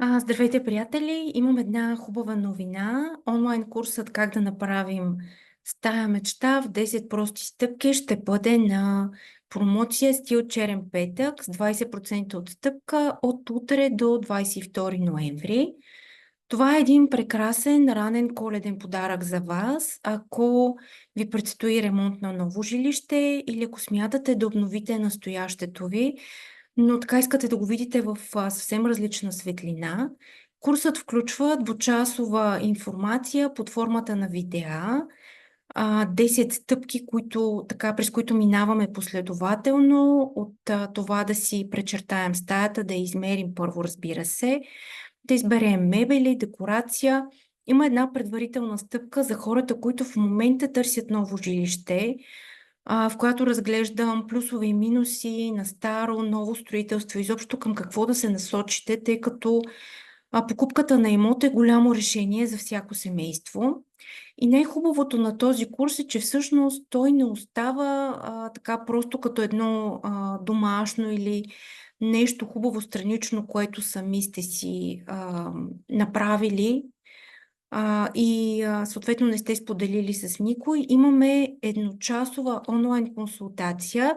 Здравейте, приятели! Имам една хубава новина. Онлайн курсът "Как да направим стая мечта в 10 прости стъпки" ще бъде на промоция стил черен петък с 20% отстъпка от утре до 22 ноември. Това е един прекрасен ранен коледен подарък за вас, ако ви предстои ремонт на ново жилище или ако смятате да обновите настоящето ви, но така искате да го видите в съвсем различна светлина. Курсът включва двучасова информация под формата на видеа, 10 стъпки, през които минаваме последователно, от това да си пречертаем стаята, да я измерим първо, разбира се, да изберем мебели, декорация. Има една предварителна стъпка за хората, които в момента търсят ново жилище, в която разглеждам плюсове и минуси на старо, ново строителство, изобщо към какво да се насочите, тъй като покупката на имот е голямо решение за всяко семейство. И най-хубавото на този курс е, че всъщност той не остава така просто като едно домашно или нещо хубаво странично, което сами сте си направили и съответно не сте споделили с никой. Имаме едночасова онлайн консултация,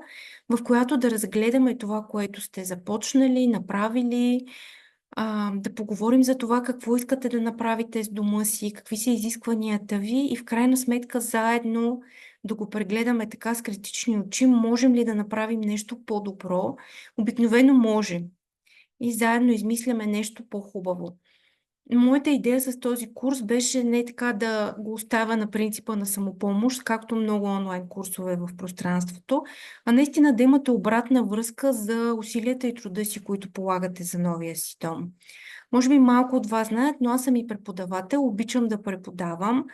в която да разгледаме това, което сте започнали, направили, да поговорим за това какво искате да направите с дома си, какви са изискванията ви и в крайна сметка заедно да го прегледаме така с критични очи. Можем ли да направим нещо по-добро? Обикновено можем. И заедно измисляме нещо по-хубаво. Моята идея с този курс беше не така да го оставя на принципа на самопомощ, както много онлайн курсове в пространството, а наистина да имате обратна връзка за усилията и труда си, които полагате за новия си дом. Може би малко от вас знаят, но аз съм и преподавател, обичам да преподавам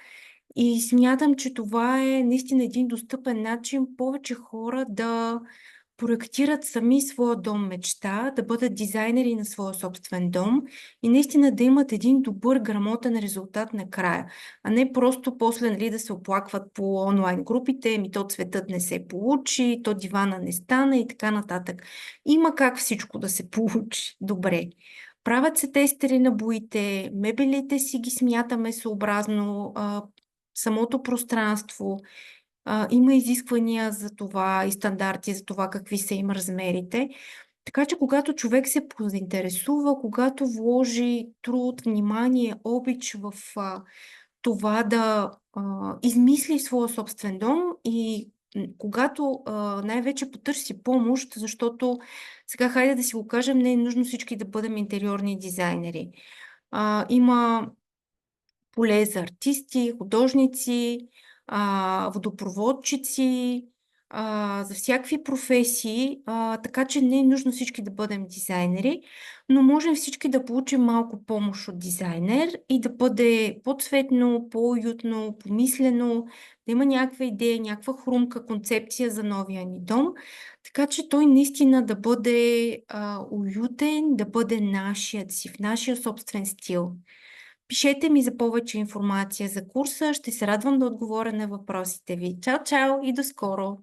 и смятам, че това е наистина един достъпен начин повече хора да проектират сами своя дом мечта, да бъдат дизайнери на своя собствен дом и наистина да имат един добър, грамотен резултат накрая, а не просто после, нали, да се оплакват по онлайн групите, то цветът не се получи, то дивана не стана и така нататък. Има как всичко да се получи добре. Правят се тестери на боите, мебелите си ги смятаме съобразно самото пространство. Има изисквания за това и стандарти за това какви са им размерите. Така че когато човек се заинтересува, когато вложи труд, внимание, обич в това да измисли своя собствен дом и когато най-вече потърси помощ, защото сега хайде да си го кажем, не е нужно всички да бъдем интериорни дизайнери. Има поле за артисти, художници, водопроводчици, за всякакви професии, така че не е нужно всички да бъдем дизайнери, но можем всички да получим малко помощ от дизайнер и да бъде по-цветно, по-уютно, помислено, да има някаква идея, някаква хрумка концепция за новия ни дом, така че той наистина да бъде уютен, да бъде нашият си, в нашия собствен стил. Пишете ми за повече информация за курса. Ще се радвам да отговоря на въпросите ви. Чао, чао и до скоро!